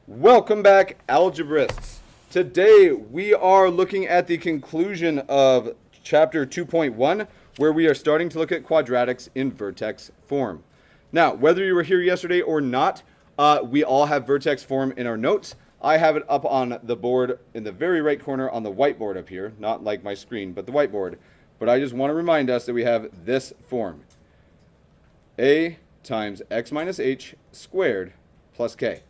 Welcome back, algebrists. Today we are looking at the conclusion of chapter 2.1, where we are starting to look at quadratics in vertex form. Now, whether you were here yesterday or not, we all have vertex form in our notes. I have it up on the board in the very right corner on the whiteboard up here, not like my screen, but the whiteboard. But I just want to remind us that we have this form. A times x minus h squared plus k.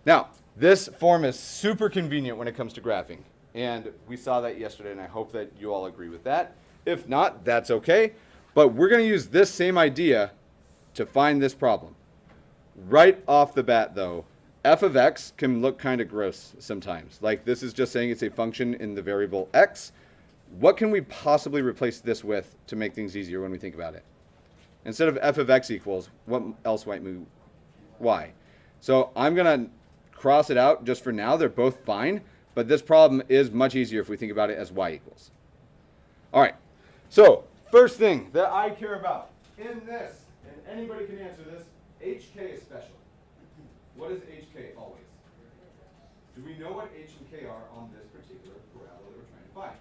Now, this form is super convenient when it comes to graphing, and we saw that yesterday, and I hope that you all agree with that. If not, that's okay, but we're going to use this same idea to find this problem. Right off the bat, though, f of x can look kind of gross sometimes. Like this is just saying it's a function in the variable x. What can we possibly replace this with to make things easier when we think about it? Instead of f of x equals, what else might move y? So I'm going to cross it out just for now. They're both fine, but this problem is much easier if we think about it as y equals. All right, so first thing that I care about in this, and anybody can answer this, hk is special. What is hk always? Do we know what h and k are on this particular parabola that we're trying to find?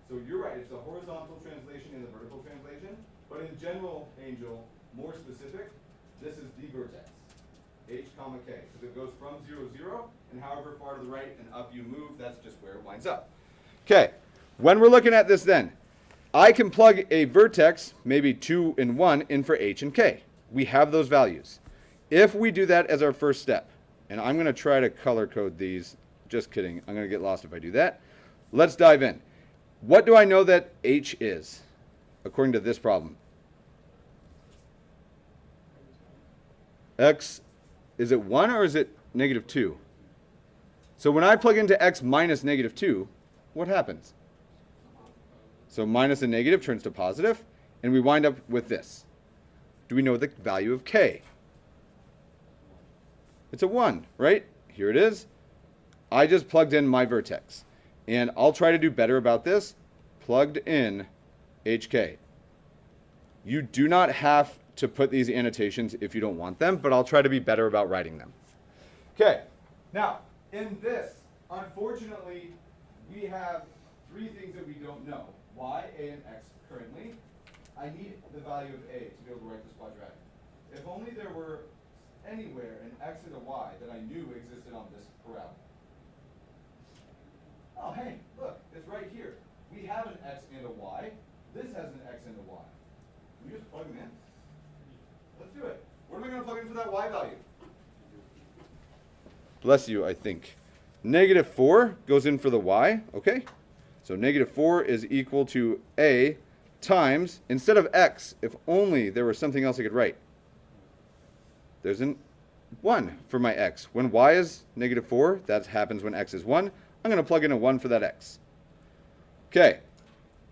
So you're right, it's the horizontal translation and the vertical translation, but in general, Angel, more specific, this is the vertex. H comma k, because it goes from 0, 0, and however far to the right and up you move, that's just where it winds up. Okay, when we're looking at this then, I can plug a vertex, maybe 2 and 1, in for h and k. We have those values. If we do that as our first step, and I'm going to try to color code these, just kidding, I'm going to get lost if I do that. Let's dive in. What do I know that h is, according to this problem? X, is it 1 or is it negative 2? So when I plug into x minus negative 2, what happens? So minus a negative turns to positive, and we wind up with this. Do we know the value of k? It's a 1, right? Here it is. I just plugged in my vertex. And I'll try to do better about this. Plugged in hk. You do not have to put these annotations if you don't want them, but I'll try to be better about writing them. Okay, now in this, unfortunately, we have three things that we don't know. Y, a, and x currently. I need the value of a to be able to write this quadratic. If only there were anywhere an x and a y that I knew existed on this parabola. Oh, hey, look, it's right here. We have an x and a y. This has an x and a y. Can we just plug them in? Let's do it. What am I going to plug in for that y value? Bless you, I think. Negative 4 goes in for the y, okay? So negative 4 is equal to a times, instead of x, if only there was something else I could write. There's an 1 for my x. When y is negative 4, that happens when x is 1. I'm going to plug in a 1 for that x. Okay,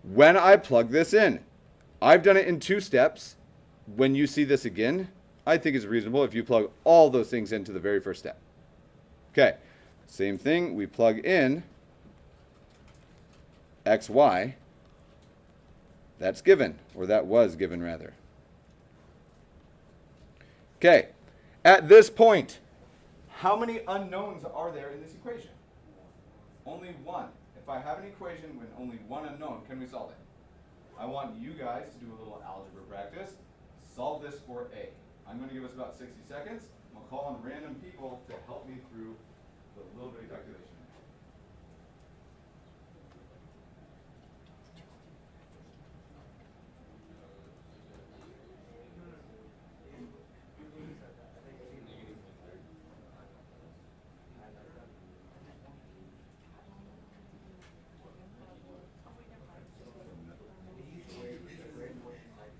when I plug this in, I've done it in 2 steps. When you see this again, I think it's reasonable if you plug all those things into the very first step. Okay, same thing, we plug in xy. That's given, or that was given rather. Okay, at this point, how many unknowns are there in this equation? Only 1. If I have an equation with only 1 unknown, can we solve it? I want you guys to do a little algebra practice. Solve this for a. I'm going to give us about 60 seconds. I'm going to call on random people to help me through the little bit of calculation.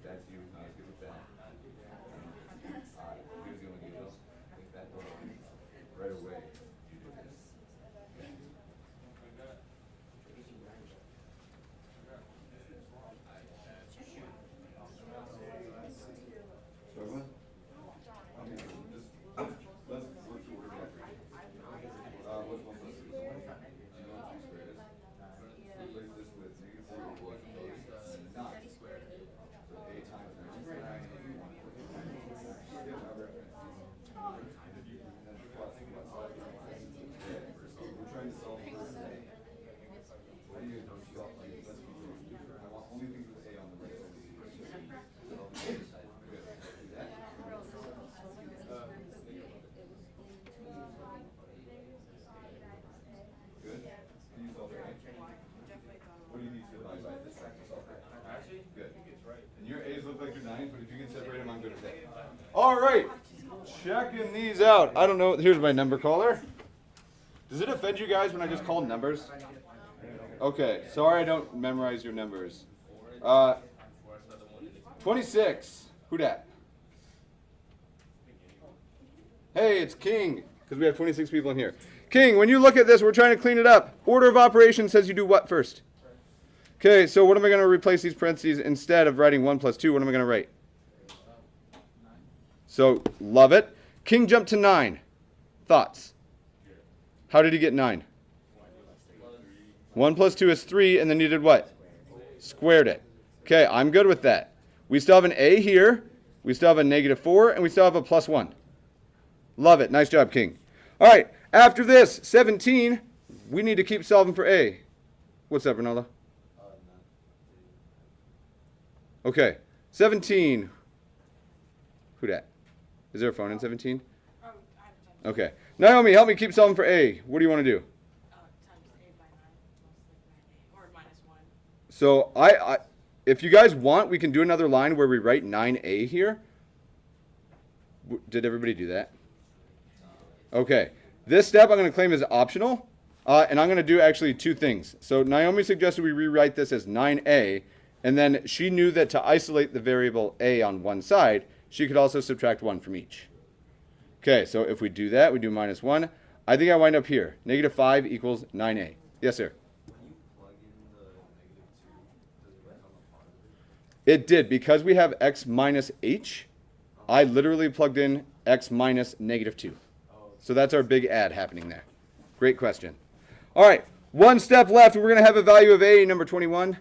That's you. I was good with that. He was going to give us that right away. You do this. checking these out. I don't know. Here's my number caller. Does it offend you guys when I just call numbers? Okay, sorry I don't memorize your numbers. 26. Who dat? Hey, it's King, because we have 26 people in here. King, when you look at this, we're trying to clean it up. Order of operations says you do what first? Okay, so what am I going to replace these parentheses instead of writing 1 plus 2? What am I going to write? So, love it. King jumped to 9. Thoughts? How did he get 9? 1 plus 2 is 3, and then you did what? Squared it. Okay, I'm good with that. We still have an a here. We still have a -4, and we still have a +1. Love it. Nice job, King. All right, after this, 17, we need to keep solving for a. What's up, Ronaldo? Okay, 17. Who dat? Is there a phone in 17? Okay. Naomi, help me keep solving for a. What do you want to do? Times a by 9, or -1. So if you guys want, we can do another line where we write 9a here. Did everybody do that? Okay. This step I'm going to claim is optional, and I'm going to do actually two things. So Naomi suggested we rewrite this as 9a, and then she knew that to isolate the variable a on one side, she could also subtract 1 from each. Okay, so if we do that, we do -1. I think I wind up here. -5 equals 9a. Yes, sir? It did. Because we have x minus h, I literally plugged in x minus -2. So that's our big add happening there. Great question. All right, one step left. We're going to have a value of a, number 21.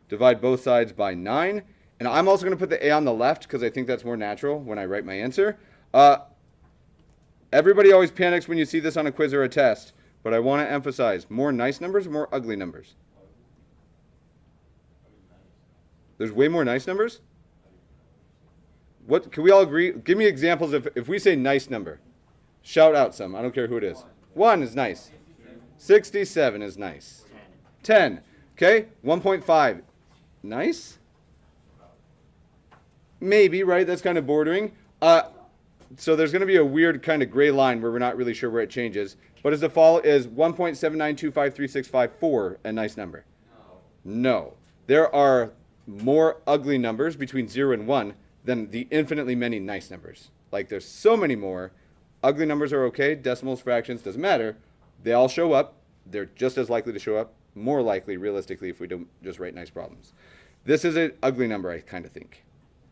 Divide both sides by 9. And I'm also going to put the a on the left because I think that's more natural when I write my answer. Everybody always panics when you see this on a quiz or a test, but I want to emphasize, more nice numbers, more ugly numbers. There's way more nice numbers? What can we all agree? Give me examples if we say nice number. Shout out some. I don't care who it is. 1 is nice. 67 is nice. 10. Okay? 1.5. Nice? Maybe, right? That's kind of bordering. So there's going to be a weird kind of gray line where we're not really sure where it changes. But as default is 1.79253654 a nice number? No. There are more ugly numbers between 0 and 1 than the infinitely many nice numbers. Like there's so many more. Ugly numbers are okay. Decimals, fractions, doesn't matter. They all show up. They're just as likely to show up. More likely, realistically, if we don't just write nice problems. This is an ugly number, I kind of think.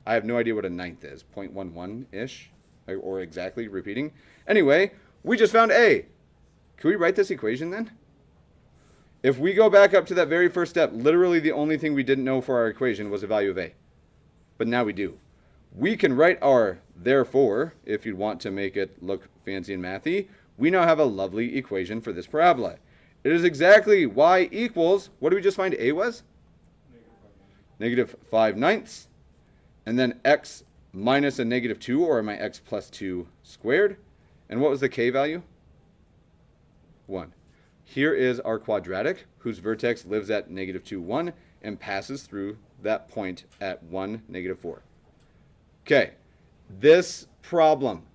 I have no idea what a ninth is. 0.11-ish, or exactly repeating. Anyway, we just found a. Can we write this equation then? If we go back up to that very first step, literally the only thing we didn't know for our equation was the value of a. But now we do. We can write our therefore, if you want to make it look fancy and mathy. We now have a lovely equation for this parabola. It is exactly y equals, what did we just find a was? -5/9. And then x minus a -2, or my x plus 2 squared. And what was the k value? 1. Here is our quadratic, whose vertex lives at -2, 1, and passes through that point at 1, -4. Okay, this problem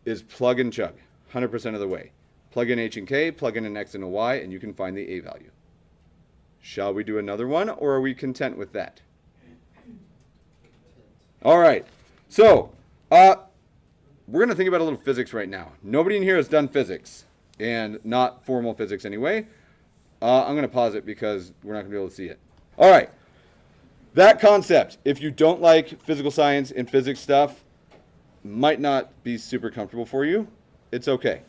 is plug and chug, 100% of the way. Plug in h and k, plug in an x and a y, and you can find the a value. Shall we do another one, or are we content with that? All right, so we're going to think about a little physics right now. Nobody in here has done physics, and not formal physics anyway. I'm going to pause it because we're not going to be able to see it. All right, that concept, if you don't like physical science and physics stuff, might not be super comfortable for you. It's okay.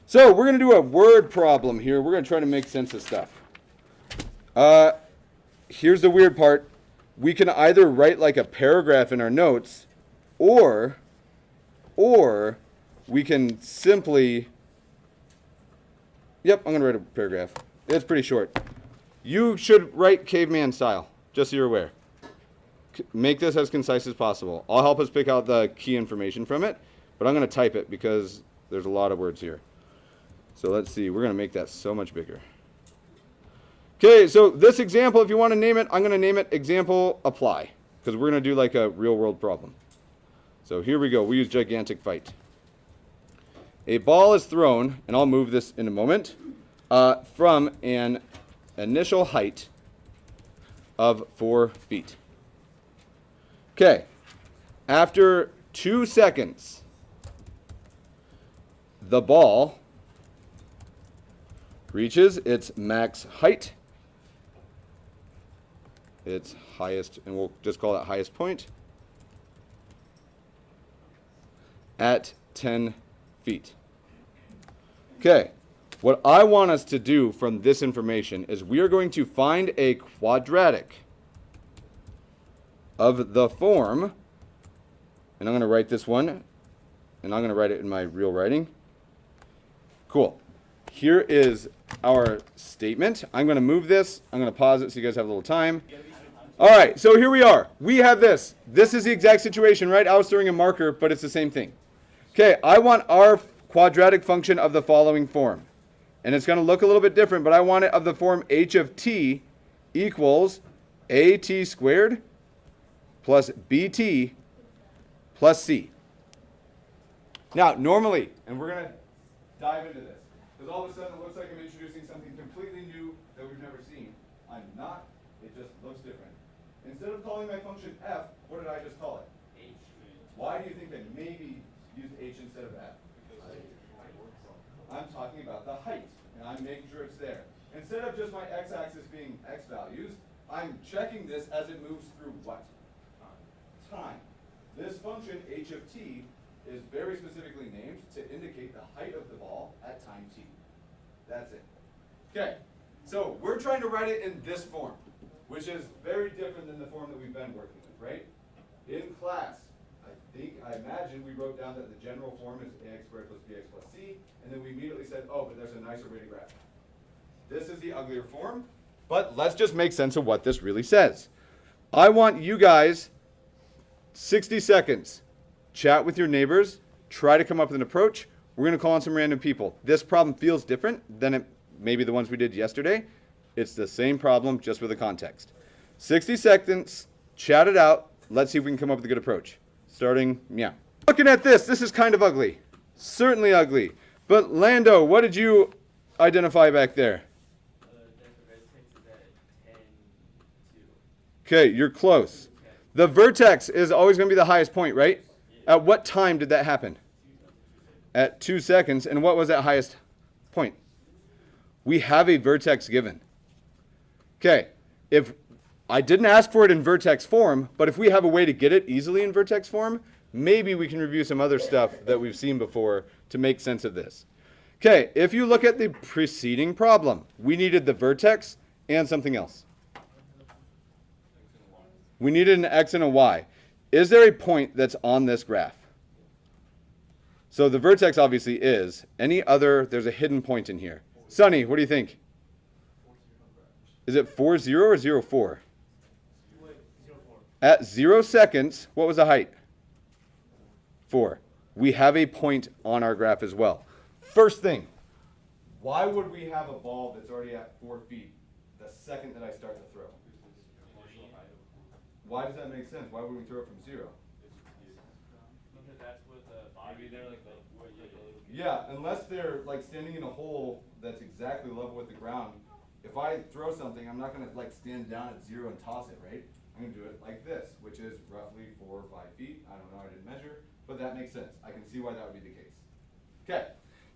So we're going to do a word problem here. We're going to try to make sense of stuff. Here's the weird part. We can either write like a paragraph in our notes, or we can simply, yep, I'm going to write a paragraph. It's pretty short. You should write caveman style, just so you're aware. Make this as concise as possible. I'll help us pick out the key information from it, but I'm going to type it because there's a lot of words here. So let's see. We're going to make that so much bigger. Okay, so this example, if you want to name it, I'm going to name it example apply. because we're going to do like a real world problem. So here we go. We use gigantic fight. A ball is thrown, and I'll move this in a moment, from an initial height of 4 feet. Okay. After 2 seconds, the ball reaches its max height, its highest, and we'll just call it highest point, at 10 feet. Okay, what I want us to do from this information is we are going to find a quadratic of the form, and I'm going to write this one, and I'm going to write it in my real writing. Cool. Here is our statement. I'm going to move this. I'm going to pause it so you guys have a little time. All right, so here we are. We have this. This is the exact situation, right? I was throwing a marker, but it's the same thing. Okay, I want our quadratic function of the following form. And it's going to look a little bit different, but I want it of the form h of t equals at squared plus bt plus c. Now, normally, and we're going to dive into this, because all of a sudden it looks like I'm introducing something completely new that we've never seen. I'm not. It just looks different. Instead of calling my function f, what did I just call it? H. Why do you think I maybe used h instead of f? I'm talking about the height, and I'm making sure it's there. Instead of just my x-axis being x values, I'm checking this as it moves through what? Time. This function h of t is very specifically named to indicate the height of the ball at time t. That's it. Okay, so we're trying to write it in this form, which is very different than the form that we've been working with, right? In class, I imagine we wrote down that the general form is ax squared plus bx plus c, and then we immediately said, oh, but there's a nicer way to graph it. This is the uglier form, but let's just make sense of what this really says. I want you guys 60 seconds. Chat with your neighbors. Try to come up with an approach. We're going to call on some random people. This problem feels different than maybe the ones we did yesterday. It's the same problem, just with a context. 60 seconds. Chat it out. Let's see if we can come up with a good approach. Starting, yeah. Looking at this is kind of ugly. Certainly ugly. But Lando, what did you identify back there? Okay, you're close. The vertex is always going to be the highest point, right? At what time did that happen? At 2 seconds. And what was that highest point? We have a vertex given. Okay, if I didn't ask for it in vertex form, but if we have a way to get it easily in vertex form, maybe we can review some other stuff that we've seen before to make sense of this. Okay, if you look at the preceding problem, we needed the vertex and something else. We needed an x and a y. Is there a point that's on this graph? So the vertex obviously is. Any other, there's a hidden point in here. Sonny, what do you think? Is it 4, 0 or 0, 4? At 0 seconds, what was the height? 4. We have a point on our graph as well. First thing, why would we have a ball that's already at 4 feet the second that I start to throw? Why does that make sense? Why would we throw it from 0? Because that's what the body, they're like yeah, unless they're like standing in a hole that's exactly level with the ground. If I throw something, I'm not going to like stand down at 0 and toss it, right? I'm going to do it like this, which is roughly 4 or 5 feet. I don't know, I didn't measure, but that makes sense. I can see why that would be the case. Okay,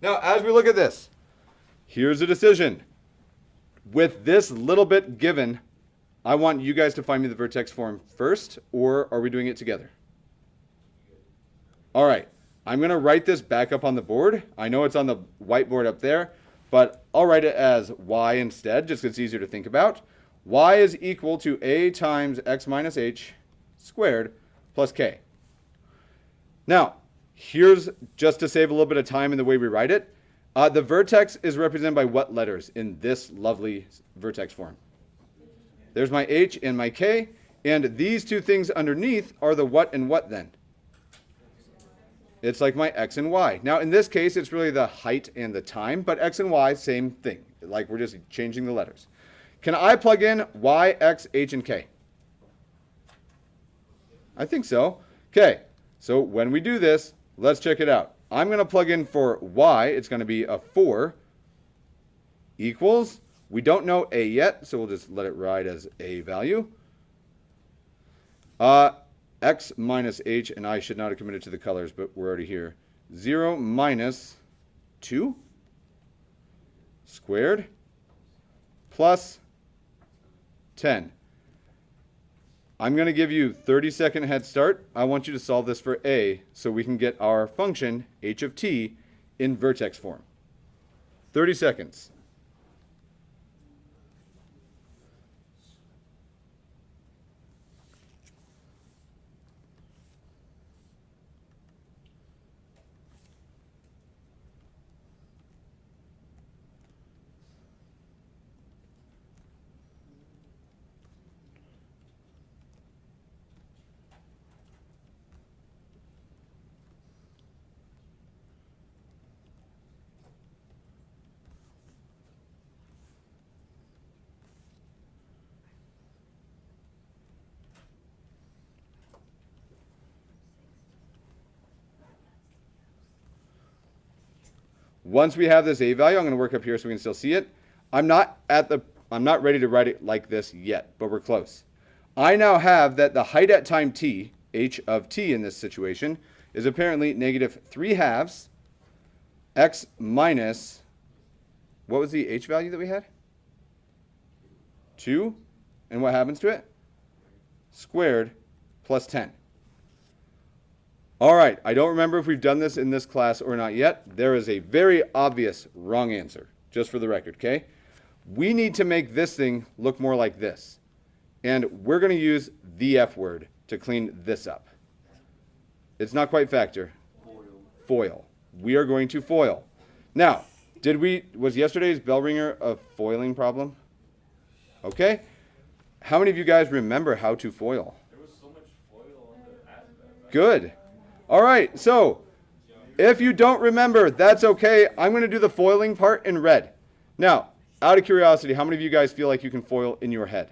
now as we look at this, here's a decision. With this little bit given, I want you guys to find me the vertex form first, or are we doing it together? All right, I'm going to write this back up on the board. I know it's on the whiteboard up there, but I'll write it as y instead, just because it's easier to think about. Y is equal to a times x minus h squared plus k. Now, here's just to save a little bit of time in the way we write it. The vertex is represented by what letters in this lovely vertex form? There's my h and my k, and these two things underneath are the what and what then? It's like my x and y. Now, in this case, it's really the height and the time, but x and y, same thing. Like we're just changing the letters. Can I plug in y, x, h, and k? I think so. Okay, so when we do this, let's check it out. I'm going to plug in for y. It's going to be a 4 equals, we don't know a yet, so we'll just let it ride as a value. X minus h, and I should not have committed to the colors, but we're already here. 0 minus 2 squared plus 10. I'm going to give you 30-second head start. I want you to solve this for a so we can get our function h of t in vertex form. 30 seconds. Once we have this a value, I'm going to work up here so we can still see it. I'm not ready to write it like this yet, but we're close. I now have that the height at time t, h of t in this situation, is apparently negative 3/2 x minus, what was the h value that we had? 2. And what happens to it? Squared plus 10. All right, I don't remember if we've done this in this class or not yet. There is a very obvious wrong answer, just for the record, okay? We need to make this thing look more like this. And we're going to use the F word to clean this up. It's not quite factor. Foil. We are going to foil. Now, was yesterday's bell ringer a foiling problem? Okay. How many of you guys remember how to foil? There was so much foil on the aspect. Good. All right, so if you don't remember, that's okay. I'm going to do the foiling part in red. Now, out of curiosity, how many of you guys feel like you can foil in your head?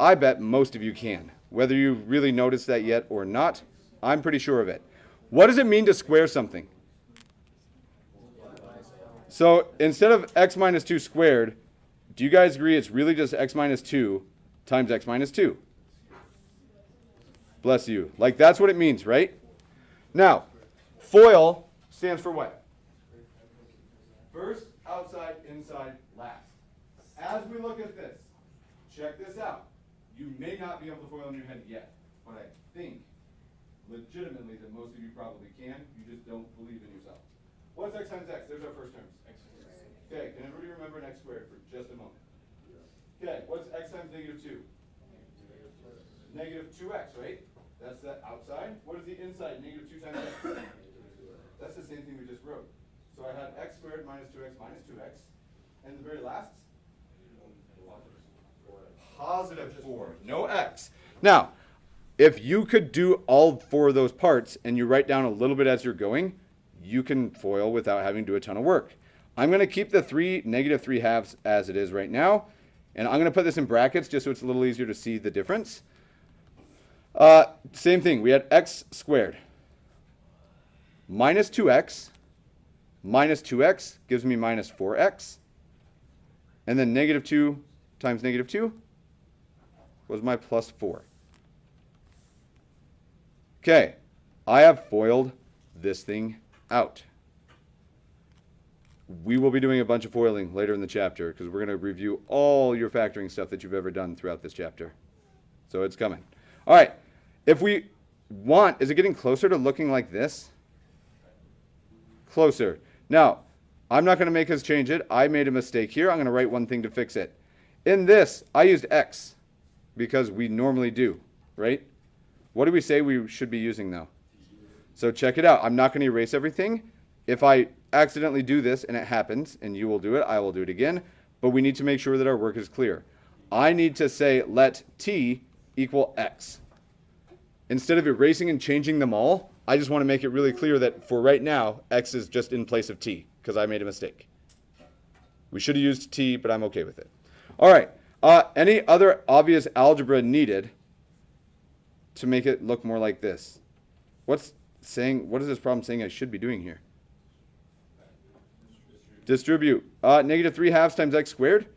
I bet most of you can. Whether you really noticed that yet or not, I'm pretty sure of it. What does it mean to square something? So instead of x minus 2 squared, do you guys agree it's really just x minus 2 times x minus 2? Bless you. Like, that's what it means, right? Now, FOIL stands for what? First, outside, inside, last. As we look at this, check this out. You may not be able to FOIL in your head yet, but I think legitimately that most of you probably can. You just don't believe in yourself. What's x times x? There's our first terms. X squared. Okay, can everybody remember an x squared for just a moment? Okay, what's x times negative 2? Negative 2x, right? That's the outside. What is the inside? Negative 2 times x. That's the same thing we just wrote. So I had x squared minus 2x minus 2x. And the very last? Positive 4. No x. Now, if you could do all 4 of those parts and you write down a little bit as you're going, you can FOIL without having to do a ton of work. I'm going to keep the negative 3/2 as it is right now. And I'm going to put this in brackets just so it's a little easier to see the difference. Same thing. We had x squared minus 2x minus 2x gives me minus 4x. And then negative 2 times negative 2 was my plus 4. Okay, I have FOILed this thing out. We will be doing a bunch of foiling later in the chapter because we're going to review all your factoring stuff that you've ever done throughout this chapter. So it's coming. All right, if we want, is it getting closer to looking like this? Closer. Now, I'm not going to make us change it. I made a mistake here. I'm going to write one thing to fix it. In this, I used x because we normally do, right? What do we say we should be using though? So check it out. I'm not going to erase everything. If I accidentally do this and it happens, and you will do it, I will do it again, but we need to make sure that our work is clear. I need to say let t equal x. Instead of erasing and changing them all, I just want to make it really clear that for right now, x is just in place of t, because I made a mistake. We should have used t, but I'm okay with it. All right, any other obvious algebra needed to make it look more like this? What is this problem saying I should be doing here? Distribute. Negative 3 halves times x squared.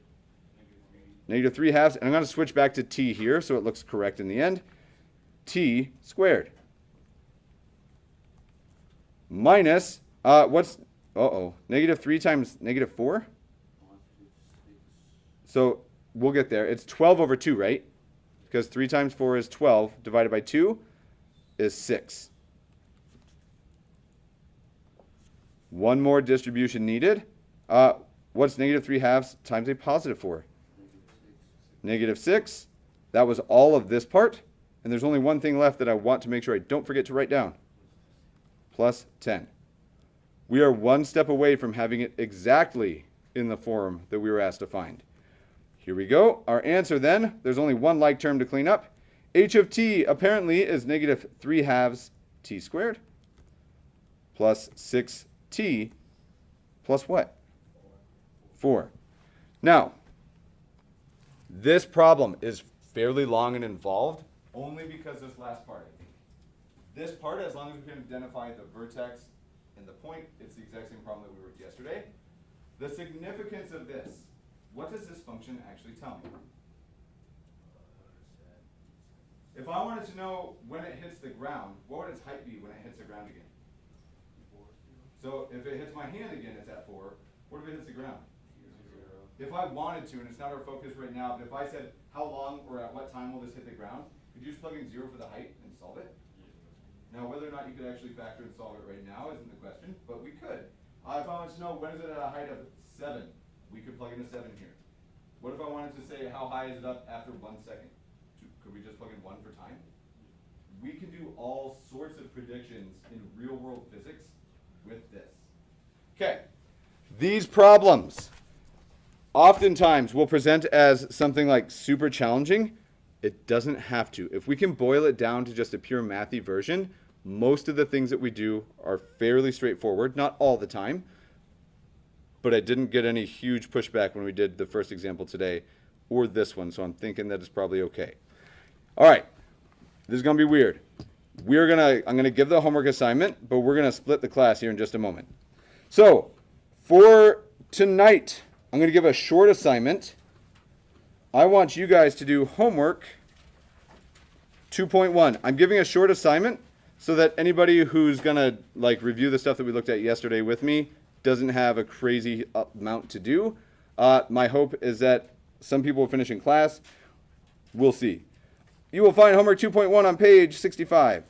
Negative 3 halves. And I'm going to switch back to t here so it looks correct in the end. T squared. Minus, negative 3 times negative 4? So we'll get there. It's 12 over 2, right? Because 3 times 4 is 12, divided by 2 is 6. One more distribution needed. What's negative 3 halves times a positive 4? Negative 6. That was all of this part. And there's only one thing left that I want to make sure I don't forget to write down. Plus 10. We are one step away from having it exactly in the form that we were asked to find. Here we go. Our answer then, there's only one like term to clean up. H of t apparently is negative 3 halves t squared plus 6t plus what? 4. Now, this problem is fairly long and involved only because this last part, I think. This part, as long as we can identify the vertex and the point, it's the exact same problem that we wrote yesterday. The significance of this, what does this function actually tell me? If I wanted to know when it hits the ground, what would its height be when it hits the ground again? So if it hits my hand again, it's at 4. What if it hits the ground? 0. If I wanted to, and it's not our focus right now, but if I said, how long or at what time will this hit the ground? Could you just plug in 0 for the height and solve it? Now, whether or not you could actually factor and solve it right now isn't the question, but we could. If I wanted to know when is it at a height of 7, we could plug in a 7 here. What if I wanted to say how high is it up after 1 second? Could we just plug in 1 for time? We can do all sorts of predictions in real world physics with this. Okay, these problems oftentimes will present as something like super challenging. It doesn't have to. If we can boil it down to just a pure mathy version, most of the things that we do are fairly straightforward, not all the time, but I didn't get any huge pushback when we did the first example today or this one, so I'm thinking that it's probably okay. All right, this is going to be weird. I'm going to give the homework assignment, but we're going to split the class here in just a moment. So, for tonight, I'm going to give a short assignment. I want you guys to do homework 2.1. I'm giving a short assignment so that anybody who's going to review the stuff that we looked at yesterday with me doesn't have a crazy amount to do. My hope is that some people will finish in class. We'll see. You will find homework 2.1 on page 65.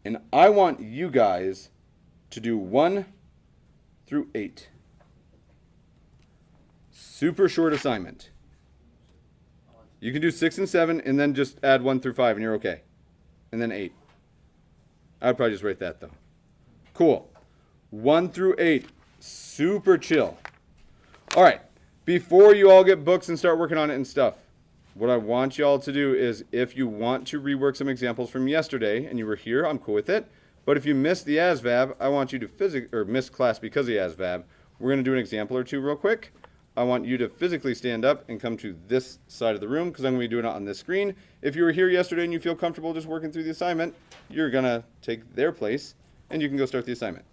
And I want you guys to do 1 through 8. Super short assignment. You can do 6 and 7 and then just add 1 through 5 and you're okay. And then 8. I'd probably just write that though. Cool. 1 through 8. Super chill. All right. Before you all get books and start working on it and stuff, what I want y'all to do is, if you want to rework some examples from yesterday and you were here, I'm cool with it. But if you missed the ASVAB, I want you to miss class because of the ASVAB. We're going to do an example or two real quick. I want you to physically stand up and come to this side of the room because I'm going to be doing it on this screen. If you were here yesterday and you feel comfortable just working through the assignment, you're going to take their place and you can go start the assignment.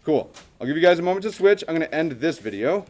Cool. I'll give you guys a moment to switch. I'm going to end this video.